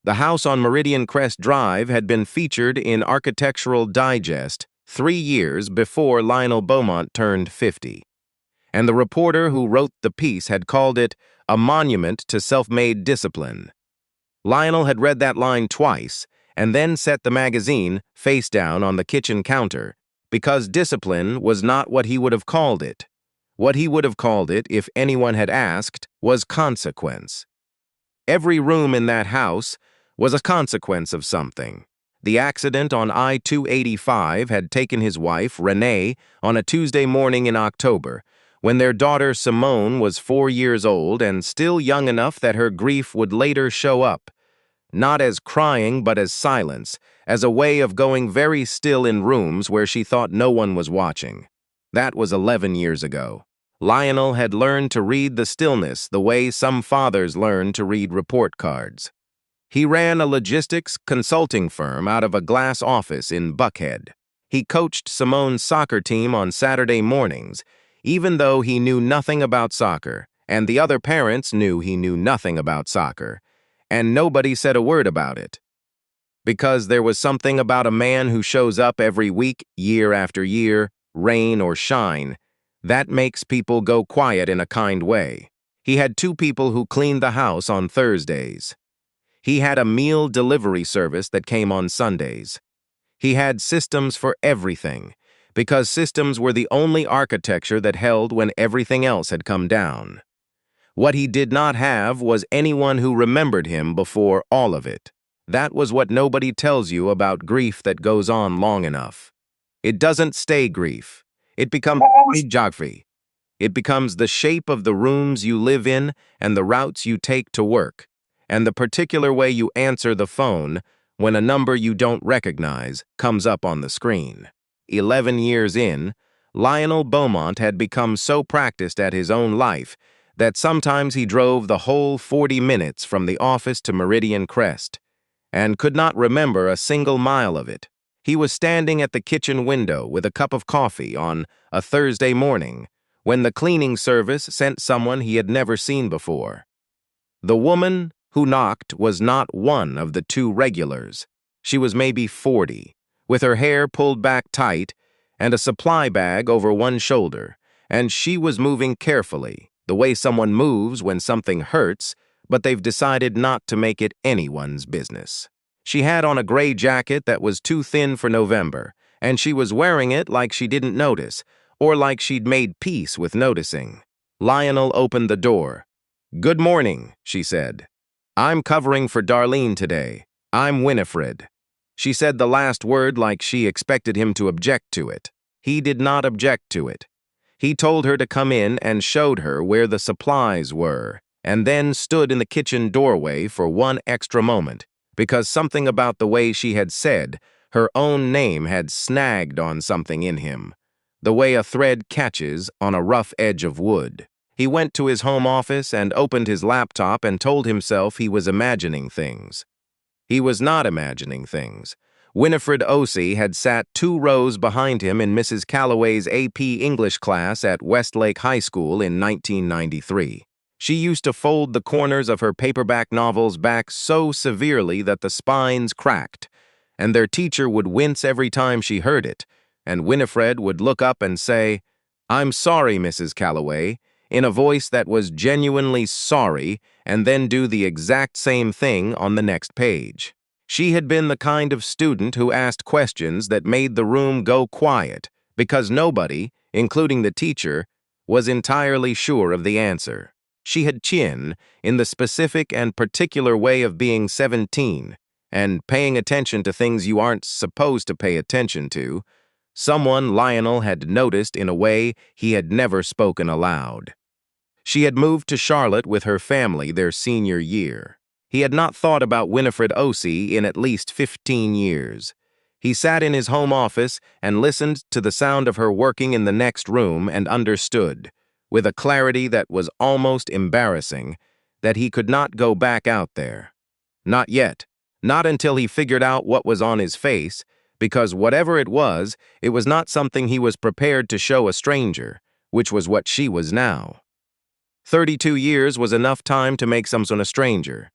The house on Meridian Crest Drive had been featured in Architectural Digest 3 years before Lionel Beaumont turned 50. And the reporter who wrote the piece had called it a monument to self-made discipline. Lionel had read that line twice and then set the magazine face down on the kitchen counter because discipline was not what he would have called it. What he would have called it, if anyone had asked, was consequence. Every room in that house was a consequence of something. The accident on I-285 had taken his wife, Renee, on a Tuesday morning in October, when their daughter Simone was 4 years old and still young enough that her grief would later show up, not as crying but as silence, as a way of going very still in rooms where she thought no one was watching. That was 11 years ago. Lionel had learned to read the stillness the way some fathers learn to read report cards. He ran a logistics consulting firm out of a glass office in Buckhead. He coached Simone's soccer team on Saturday mornings, even though he knew nothing about soccer, and the other parents knew he knew nothing about soccer, and nobody said a word about it. Because there was something about a man who shows up every week, year after year, rain or shine, that makes people go quiet in a kind way. He had 2 people who cleaned the house on Thursdays. He had a meal delivery service that came on Sundays. He had systems for everything, because systems were the only architecture that held when everything else had come down. What he did not have was anyone who remembered him before all of it. That was what nobody tells you about grief that goes on long enough. It doesn't stay grief. It becomes geography. It becomes the shape of the rooms you live in and the routes you take to work, and the particular way you answer the phone when a number you don't recognize comes up on the screen. 11 years in, Lionel Beaumont had become so practiced at his own life that sometimes he drove the whole 40 minutes from the office to Meridian Crest and could not remember a single mile of it. He was standing at the kitchen window with a cup of coffee on a Thursday morning when the cleaning service sent someone he had never seen before. The woman who knocked was not one of the 2 regulars. She was maybe 40, with her hair pulled back tight and a supply bag over one shoulder, and she was moving carefully, the way someone moves when something hurts, but they've decided not to make it anyone's business. She had on a gray jacket that was too thin for November, and she was wearing it like she didn't notice, or like she'd made peace with noticing. Lionel opened the door. "Good morning," she said. "I'm covering for Darlene today. I'm Winifred." She said the last word like she expected him to object to it. He did not object to it. He told her to come in and showed her where the supplies were, and then stood in the kitchen doorway for one extra moment, because something about the way she had said her own name had snagged on something in him, the way a thread catches on a rough edge of wood. He went to his home office and opened his laptop and told himself he was imagining things. He was not imagining things. Winifred Osei had sat 2 rows behind him in Mrs. Calloway's AP English class at Westlake High School in 1993. She used to fold the corners of her paperback novels back so severely that the spines cracked, and their teacher would wince every time she heard it, and Winifred would look up and say, "I'm sorry, Mrs. Calloway," in a voice that was genuinely sorry, and then do the exact same thing on the next page. She had been the kind of student who asked questions that made the room go quiet because nobody, including the teacher, was entirely sure of the answer. She had chin in the specific and particular way of being 17 and paying attention to things you aren't supposed to pay attention to, someone Lionel had noticed in a way he had never spoken aloud. She had moved to Charlotte with her family their senior year. He had not thought about Winifred Osei in at least 15 years. He sat in his home office and listened to the sound of her working in the next room and understood, with a clarity that was almost embarrassing, that he could not go back out there. Not yet. Not until he figured out what was on his face, because whatever it was not something he was prepared to show a stranger, which was what she was now. 32 years was enough time to make someone a stranger.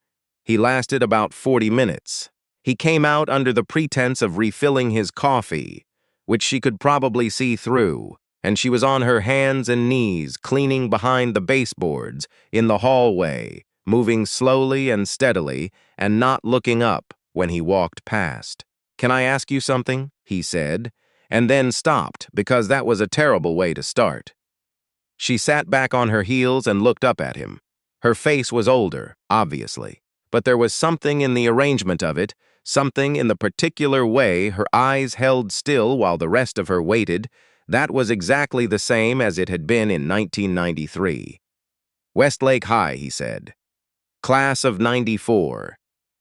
He lasted about 40 minutes. He came out under the pretense of refilling his coffee, which she could probably see through, and she was on her hands and knees cleaning behind the baseboards in the hallway, moving slowly and steadily and not looking up when he walked past. "Can I ask you something?" he said, and then stopped because that was a terrible way to start. She sat back on her heels and looked up at him. Her face was older, obviously, but there was something in the arrangement of it, something in the particular way her eyes held still while the rest of her waited, that was exactly the same as it had been in 1993. "Westlake High," he said. "Class of '94.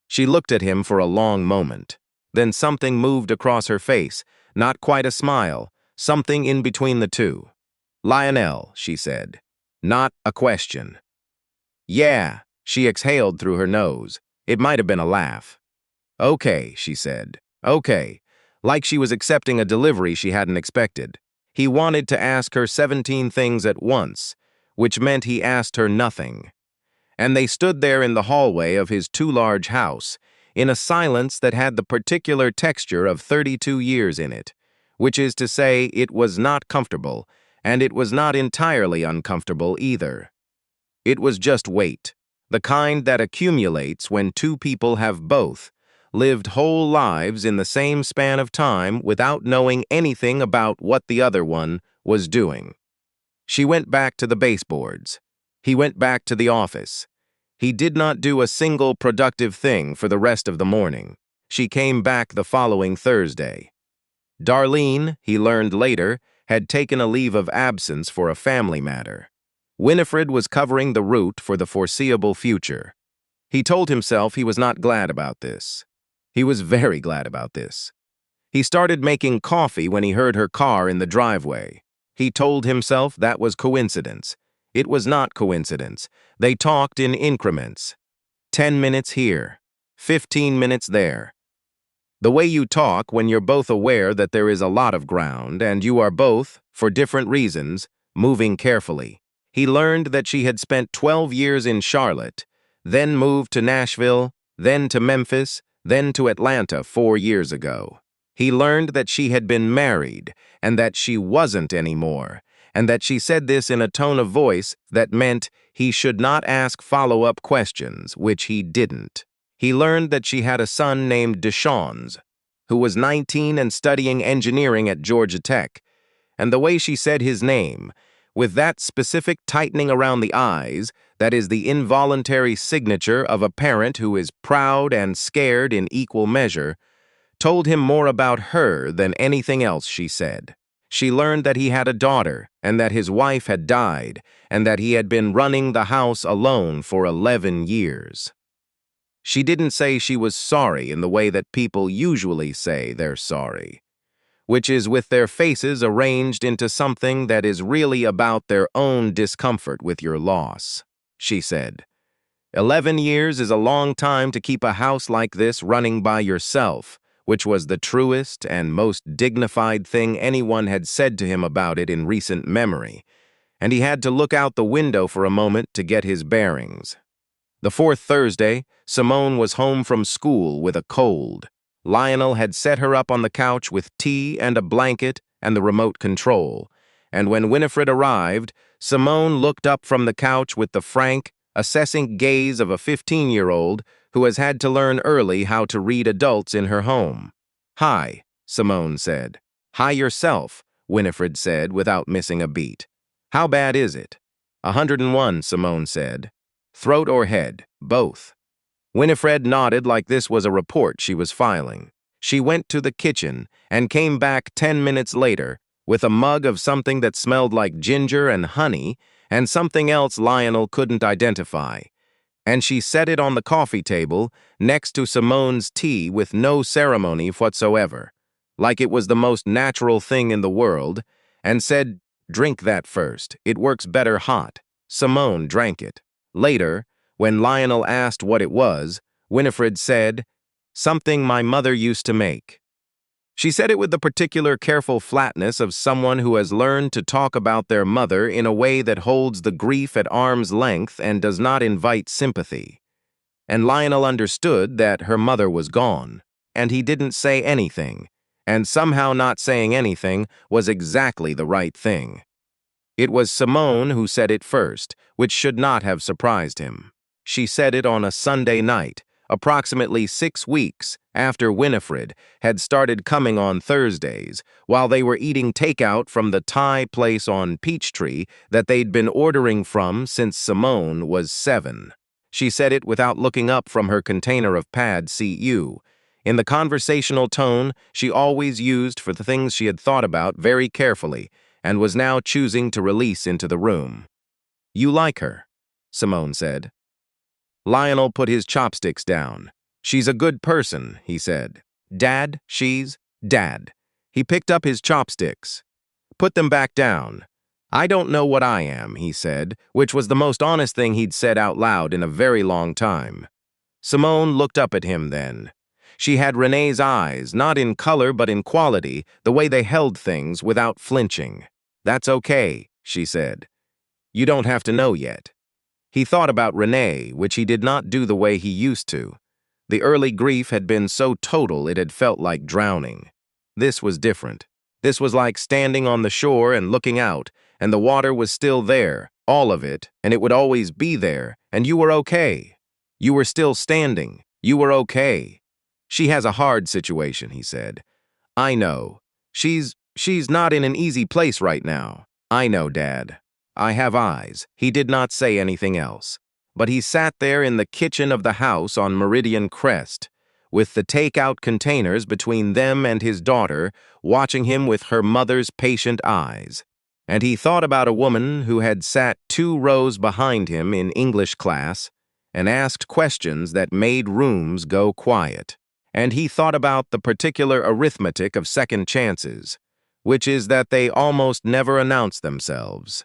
She looked at him for a long moment. Then something moved across her face, not quite a smile, something in between the two. "Lionel," she said. Not a question. "Yeah," she exhaled through her nose. It might have been a laugh. "Okay," she said. "Okay." Like she was accepting a delivery she hadn't expected. He wanted to ask her 17 things at once, which meant he asked her nothing. And they stood there in the hallway of his too-large house, in a silence that had the particular texture of 32 years in it, which is to say it was not comfortable, and it was not entirely uncomfortable either. It was just weight, the kind that accumulates when two people have both lived whole lives in the same span of time without knowing anything about what the other one was doing. She went back to the baseboards. He went back to the office. He did not do a single productive thing for the rest of the morning. She came back the following Thursday. Darlene, he learned later, had taken a leave of absence for a family matter. Winifred was covering the route for the foreseeable future. He told himself he was not glad about this. He was very glad about this. He started making coffee when he heard her car in the driveway. He told himself that was coincidence. It was not coincidence. They talked in increments. 10 minutes here, 15 minutes there. The way you talk when you're both aware that there is a lot of ground and you are both, for different reasons, moving carefully. He learned that she had spent 12 years in Charlotte, then moved to Nashville, then to Memphis, then to Atlanta 4 years ago. He learned that she had been married and that she wasn't anymore, and that she said this in a tone of voice that meant he should not ask follow-up questions, which he didn't. He learned that she had a son named Deshawn's, who was 19 and studying engineering at Georgia Tech, and the way she said his name, with that specific tightening around the eyes that is the involuntary signature of a parent who is proud and scared in equal measure, told him more about her than anything else she said. She learned that he had a daughter and that his wife had died and that he had been running the house alone for 11 years. She didn't say she was sorry in the way that people usually say they're sorry, which is with their faces arranged into something that is really about their own discomfort with your loss. She said, 11 years is a long time to keep a house like this running by yourself, which was the truest and most dignified thing anyone had said to him about it in recent memory, and he had to look out the window for a moment to get his bearings. The fourth Thursday, Simone was home from school with a cold. Lionel had set her up on the couch with tea and a blanket and the remote control, and when Winifred arrived, Simone looked up from the couch with the frank, assessing gaze of a 15-year-old who has had to learn early how to read adults in her home. "Hi," Simone said. "Hi yourself," Winifred said without missing a beat. "How bad is it?" 101, Simone said. "Throat or head? Both." Winifred nodded like this was a report she was filing. She went to the kitchen and came back 10 minutes later with a mug of something that smelled like ginger and honey and something else Lionel couldn't identify. And she set it on the coffee table next to Simone's tea with no ceremony whatsoever, like it was the most natural thing in the world, and said, "Drink that first. It works better hot." Simone drank it. Later, when Lionel asked what it was, Winifred said, "Something my mother used to make." She said it with the particular careful flatness of someone who has learned to talk about their mother in a way that holds the grief at arm's length and does not invite sympathy. and Lionel understood that her mother was gone, and he didn't say anything, and somehow not saying anything was exactly the right thing. It was Simone who said it first, which should not have surprised him. She said it on a Sunday night, approximately 6 weeks after Winifred had started coming on Thursdays, while they were eating takeout from the Thai place on Peachtree that they'd been ordering from since Simone was 7. She said it without looking up from her container of pad CU, in the conversational tone she always used for the things she had thought about very carefully and was now choosing to release into the room. "You like her," Simone said. Lionel put his chopsticks down. "She's a good person," he said. "Dad, Dad." He picked up his chopsticks. "Put them back down." "I don't know what I am," he said, which was the most honest thing he'd said out loud in a very long time. Simone looked up at him then. She had Renee's eyes, not in color but in quality, the way they held things without flinching. "That's okay," she said. "You don't have to know yet." He thought about Renee, which he did not do the way he used to. The early grief had been so total it had felt like drowning. This was different. This was like standing on the shore and looking out, and the water was still there, all of it, and it would always be there, and you were okay. You were still standing. You were okay. "She has a hard situation," he said. "I know. She's not in an easy place right now. I know, Dad. I have eyes." He did not say anything else, but he sat there in the kitchen of the house on Meridian Crest, with the takeout containers between them and his daughter, watching him with her mother's patient eyes. And he thought about a woman who had sat 2 rows behind him in English class and asked questions that made rooms go quiet. And he thought about the particular arithmetic of second chances, which is that they almost never announce themselves,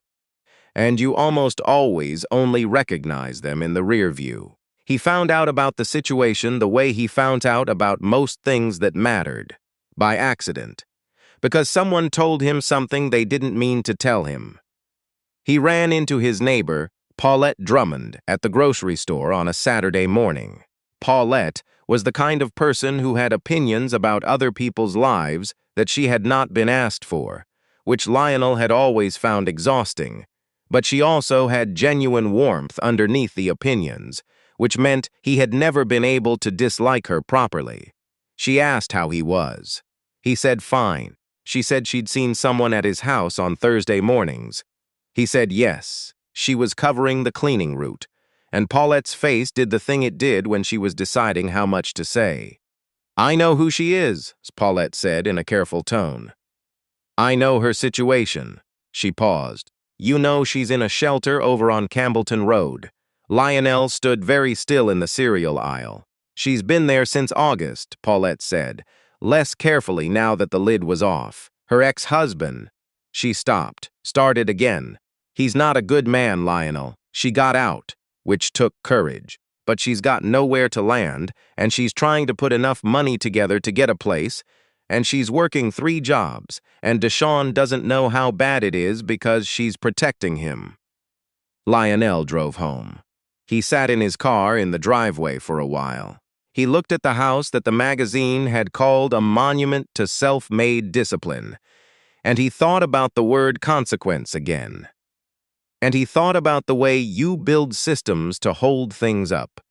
and you almost always only recognize them in the rear view. He found out about the situation the way he found out about most things that mattered, by accident, because someone told him something they didn't mean to tell him. He ran into his neighbor, Paulette Drummond, at the grocery store on a Saturday morning. Paulette was the kind of person who had opinions about other people's lives that she had not been asked for, which Lionel had always found exhausting, but she also had genuine warmth underneath the opinions, which meant he had never been able to dislike her properly. She asked how he was. He said fine. She said she'd seen someone at his house on Thursday mornings. He said yes, she was covering the cleaning route, and Paulette's face did the thing it did when she was deciding how much to say. "I know who she is," Paulette said in a careful tone. "I know her situation." She paused. "You know she's in a shelter over on Campbellton Road." Lionel stood very still in the cereal aisle. "She's been there since August," Paulette said, less carefully now that the lid was off. "Her ex-husband." She stopped, started again. "He's not a good man, Lionel. She got out," which took courage. "But she's got nowhere to land, and she's trying to put enough money together to get a place, and she's working 3 jobs, and Deshawn doesn't know how bad it is because she's protecting him." Lionel drove home. He sat in his car in the driveway for a while. He looked at the house that the magazine had called a monument to self-made discipline, and he thought about the word consequence again. And he thought about the way you build systems to hold things up.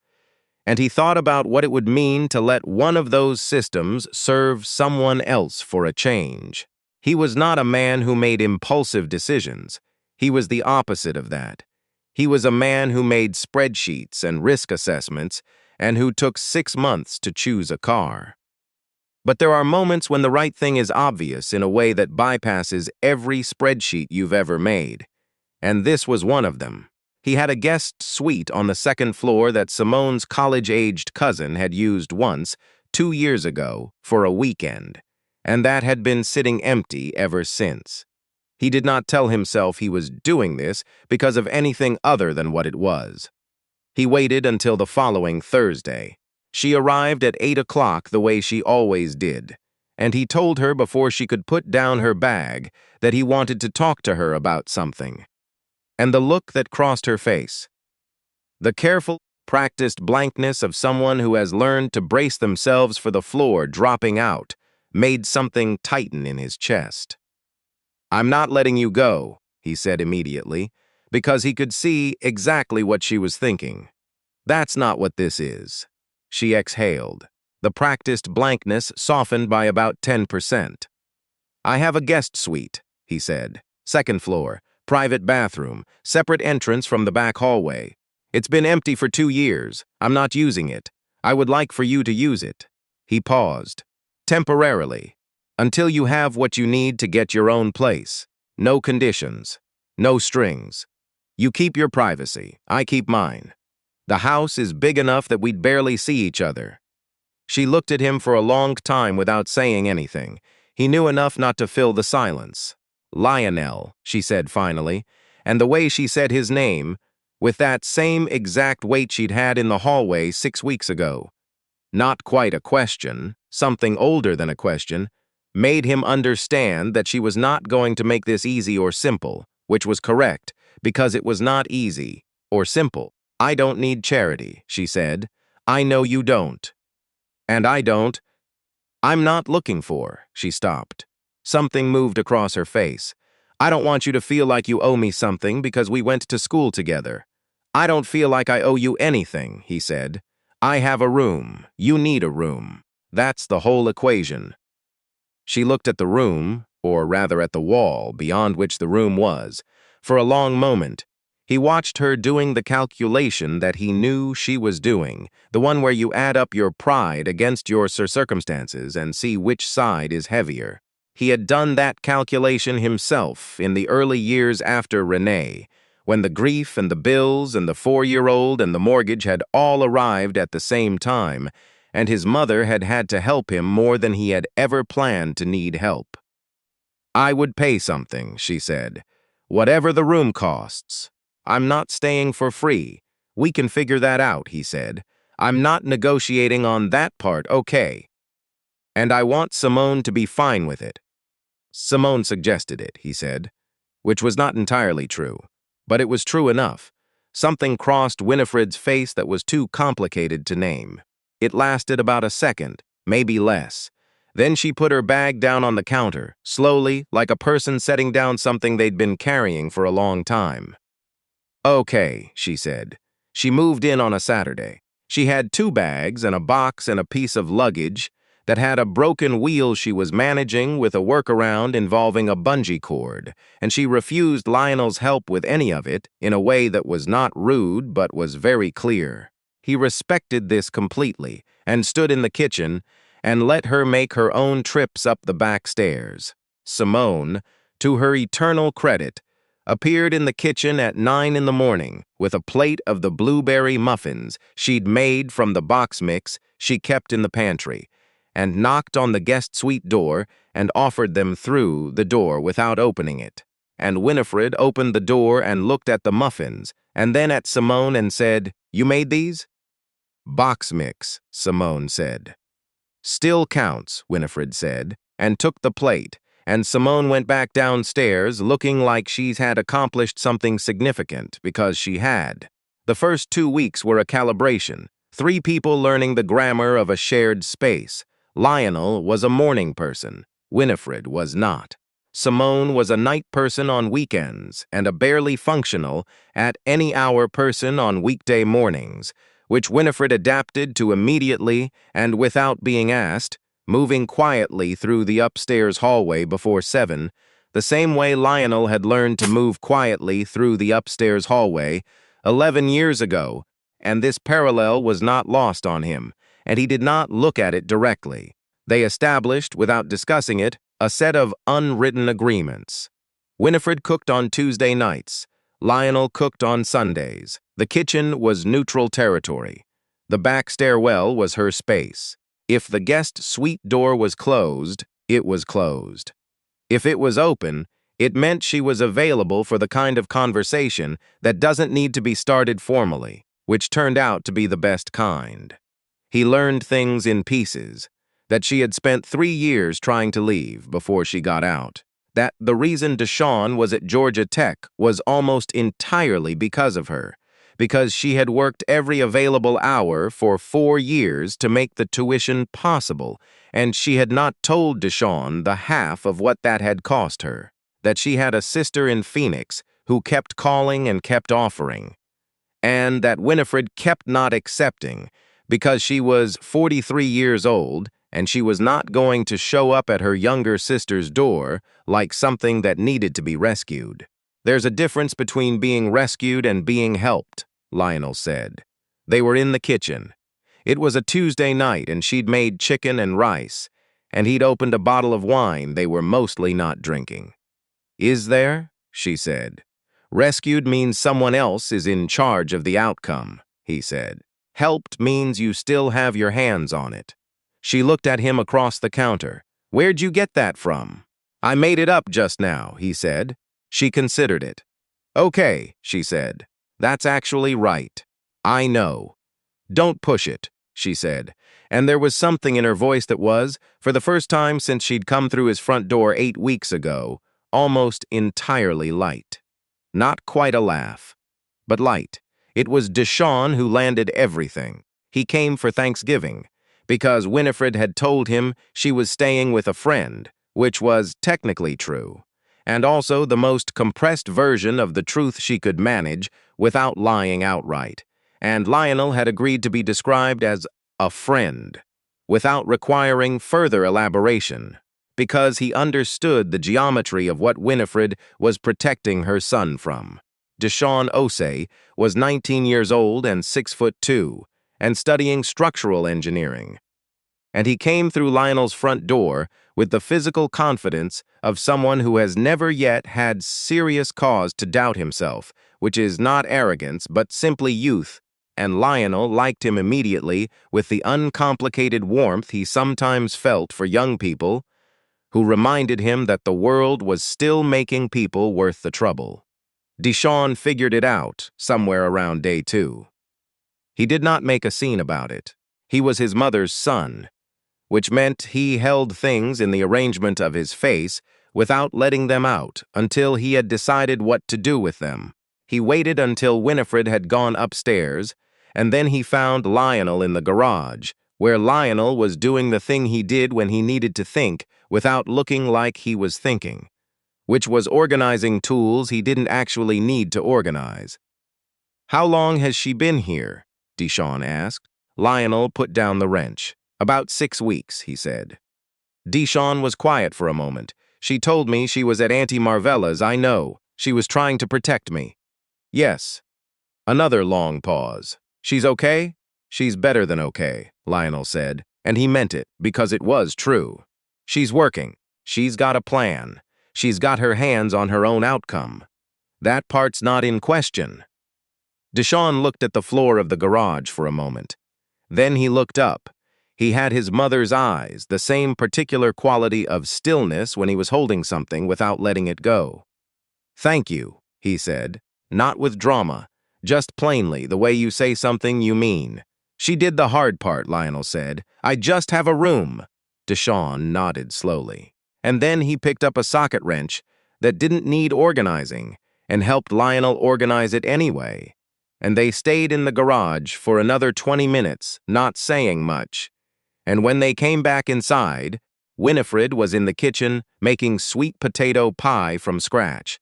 And he thought about what it would mean to let one of those systems serve someone else for a change. He was not a man who made impulsive decisions. He was the opposite of that. He was a man who made spreadsheets and risk assessments and who took 6 months to choose a car. But there are moments when the right thing is obvious in a way that bypasses every spreadsheet you've ever made. And this was one of them. He had a guest suite on the 2nd floor that Simone's college-aged cousin had used once, 2 years ago, for a weekend, and that had been sitting empty ever since. He did not tell himself he was doing this because of anything other than what it was. He waited until the following Thursday. She arrived at 8 o'clock the way she always did, and he told her before she could put down her bag that he wanted to talk to her about something. And the look that crossed her face, the careful practiced blankness of someone who has learned to brace themselves for the floor dropping out, made something tighten in his chest. "I'm not letting you go," he said immediately, because he could see exactly what she was thinking. "That's not what this is." She exhaled. The practiced blankness softened by about 10%. "I have a guest suite," he said. "Second floor, private bathroom, separate entrance from the back hallway. It's been empty for 2 years. I'm not using it. I would like for you to use it." He paused. "Temporarily. Until you have what you need to get your own place. No conditions. No strings. You keep your privacy. I keep mine. The house is big enough that we'd barely see each other." She looked at him for a long time without saying anything. He knew enough not to fill the silence. "Lionel," she said finally, and the way she said his name, with that same exact weight she'd had in the hallway 6 weeks ago. Not quite a question, something older than a question, made him understand that she was not going to make this easy or simple, which was correct, because it was not easy or simple. "I don't need charity," she said. "I know you don't. And I don't. I'm not looking for." She stopped. Something moved across her face. "I don't want you to feel like you owe me something because we went to school together." "I don't feel like I owe you anything," he said. "I have a room. You need a room. That's the whole equation." She looked at the room, or rather at the wall beyond which the room was, for a long moment. He watched her doing the calculation that he knew she was doing, the one where you add up your pride against your circumstances and see which side is heavier. He had done that calculation himself in the early years after Renee, when the grief and the bills and the 4-year-old and the mortgage had all arrived at the same time, and his mother had had to help him more than he had ever planned to need help. "I would pay something," she said. "Whatever the room costs. I'm not staying for free. We can figure that out," he said. "I'm not negotiating on that part, okay. And I want Simone to be fine with it." "Simone suggested it," he said, which was not entirely true, but it was true enough. Something crossed Winifred's face that was too complicated to name. It lasted about a second, maybe less. Then she put her bag down on the counter, slowly, like a person setting down something they'd been carrying for a long time. "Okay," she said. She moved in on a Saturday. She had 2 bags and a box and a piece of luggage that had a broken wheel she was managing with a workaround involving a bungee cord, and she refused Lionel's help with any of it in a way that was not rude but was very clear. He respected this completely and stood in the kitchen and let her make her own trips up the back stairs. Simone, to her eternal credit, appeared in the kitchen at 9 in the morning with a plate of the blueberry muffins she'd made from the box mix she kept in the pantry, and knocked on the guest suite door and offered them through the door without opening it. And Winifred opened the door and looked at the muffins, and then at Simone and said, "You made these?" "Box mix," Simone said. "Still counts," Winifred said, and took the plate, and Simone went back downstairs looking like she's had accomplished something significant, because she had. The first 2 weeks were a calibration, 3 people learning the grammar of a shared space. Lionel was a morning person. Winifred was not. Simone was a night person on weekends and a barely functional, at any hour person on weekday mornings, which Winifred adapted to immediately and without being asked, moving quietly through the upstairs hallway before 7, the same way Lionel had learned to move quietly through the upstairs hallway 11 years ago, and this parallel was not lost on him, and he did not look at it directly. They established, without discussing it, a set of unwritten agreements. Winifred cooked on Tuesday nights. Lionel cooked on Sundays. The kitchen was neutral territory. The back stairwell was her space. If the guest suite door was closed, it was closed. If it was open, it meant she was available for the kind of conversation that doesn't need to be started formally, which turned out to be the best kind. He learned things in pieces, that she had spent 3 years trying to leave before she got out, that the reason Deshawn was at Georgia Tech was almost entirely because of her, because she had worked every available hour for 4 years to make the tuition possible, and she had not told Deshawn the half of what that had cost her, that she had a sister in Phoenix who kept calling and kept offering, and that Winifred kept not accepting because she was 43 years old and she was not going to show up at her younger sister's door like something that needed to be rescued. "There's a difference between being rescued and being helped," Lionel said. They were in the kitchen. It was a Tuesday night and she'd made chicken and rice, and he'd opened a bottle of wine they were mostly not drinking. "Is there?" she said. "Rescued means someone else is in charge of the outcome," he said. "Helped means you still have your hands on it." She looked at him across the counter. "Where'd you get that from?" "I made it up just now," he said. She considered it. "Okay," she said. "That's actually right. I know. Don't push it," she said, and there was something in her voice that was, for the first time since she'd come through his front door 8 weeks ago, almost entirely light. Not quite a laugh, but light. It was Deshawn who landed everything. He came for Thanksgiving, because Winifred had told him she was staying with a friend, which was technically true, and also the most compressed version of the truth she could manage without lying outright. And Lionel had agreed to be described as a friend, without requiring further elaboration, because he understood the geometry of what Winifred was protecting her son from. Deshawn Osei was 19 years old and 6'2", and studying structural engineering. And he came through Lionel's front door with the physical confidence of someone who has never yet had serious cause to doubt himself, which is not arrogance but simply youth, and Lionel liked him immediately with the uncomplicated warmth he sometimes felt for young people who reminded him that the world was still making people worth the trouble. Deshawn figured it out somewhere around day 2. He did not make a scene about it. He was his mother's son, which meant he held things in the arrangement of his face without letting them out until he had decided what to do with them. He waited until Winifred had gone upstairs, and then he found Lionel in the garage, where Lionel was doing the thing he did when he needed to think without looking like he was thinking, which was organizing tools he didn't actually need to organize. "How long has she been here?" Deshawn asked. Lionel put down the wrench. "About 6 weeks," he said. Deshawn was quiet for a moment. "She told me she was at Auntie Marvella's, I know. She was trying to protect me." "Yes." Another long pause. "She's okay?" "She's better than okay," Lionel said, and he meant it because it was true. "She's working. She's got a plan. She's got her hands on her own outcome. That part's not in question." Deshawn looked at the floor of the garage for a moment. Then he looked up. He had his mother's eyes, the same particular quality of stillness when he was holding something without letting it go. "Thank you," he said, not with drama, just plainly the way you say something you mean. "She did the hard part," Lionel said. "I just have a room." Deshawn nodded slowly. And then he picked up a socket wrench that didn't need organizing and helped Lionel organize it anyway. And they stayed in the garage for another 20 minutes, not saying much. And when they came back inside, Winifred was in the kitchen making sweet potato pie from scratch,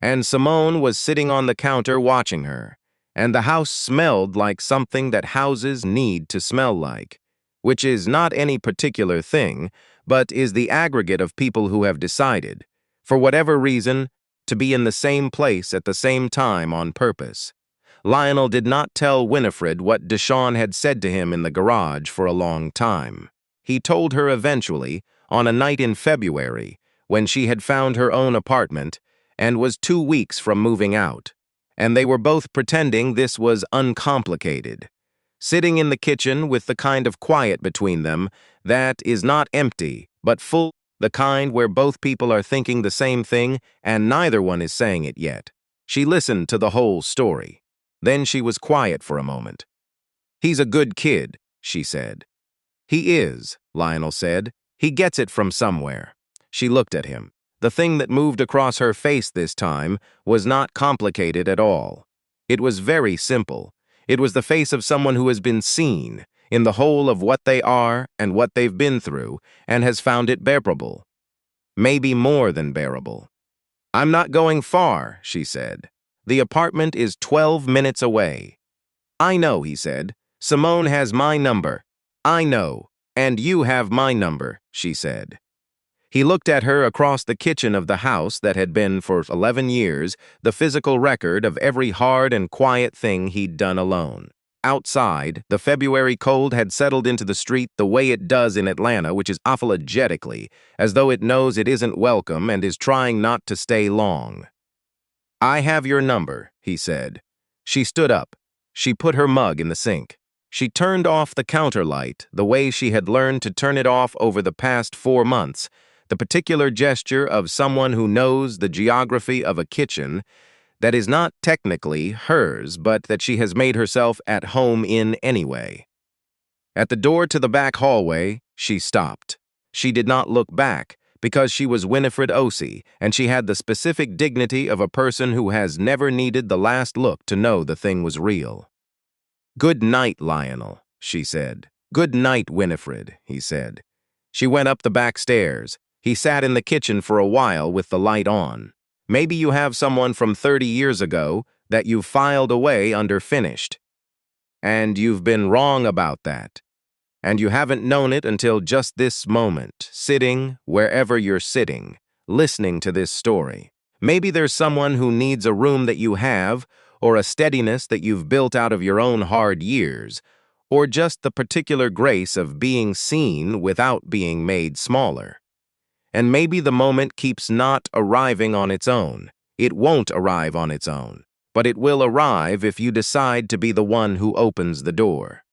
and Simone was sitting on the counter watching her, and the house smelled like something that houses need to smell like, which is not any particular thing, but is the aggregate of people who have decided, for whatever reason, to be in the same place at the same time on purpose. Lionel did not tell Winifred what Deshawn had said to him in the garage for a long time. He told her eventually, on a night in February, when she had found her own apartment and was 2 weeks from moving out, and they were both pretending this was uncomplicated. Sitting in the kitchen with the kind of quiet between them that is not empty, but full, the kind where both people are thinking the same thing and neither one is saying it yet. She listened to the whole story. Then she was quiet for a moment. "He's a good kid," she said. "He is," Lionel said. "He gets it from somewhere." She looked at him. The thing that moved across her face this time was not complicated at all. It was very simple. It was the face of someone who has been seen, in the whole of what they are and what they've been through, and has found it bearable. Maybe more than bearable. "I'm not going far," she said. "The apartment is 12 minutes away." "I know," he said. "Simone has my number." "I know, and you have my number," she said. He looked at her across the kitchen of the house that had been, for 11 years, the physical record of every hard and quiet thing he'd done alone. Outside, the February cold had settled into the street the way it does in Atlanta, which is apologetically, as though it knows it isn't welcome and is trying not to stay long. "I have your number," he said. She stood up. She put her mug in the sink. She turned off the counter light the way she had learned to turn it off over the past 4 months, the particular gesture of someone who knows the geography of a kitchen that is not technically hers, but that she has made herself at home in anyway. At the door to the back hallway, she stopped. She did not look back, because she was Winifred Osei, and she had the specific dignity of a person who has never needed the last look to know the thing was real. "Good night, Lionel," she said. "Good night, Winifred," he said. She went up the back stairs. He sat in the kitchen for a while with the light on. "Maybe you have someone from 30 years ago that you've filed away under finished. And you've been wrong about that. And you haven't known it until just this moment, sitting wherever you're sitting, listening to this story. Maybe there's someone who needs a room that you have, or a steadiness that you've built out of your own hard years, or just the particular grace of being seen without being made smaller. And maybe the moment keeps not arriving on its own. It won't arrive on its own, but it will arrive if you decide to be the one who opens the door."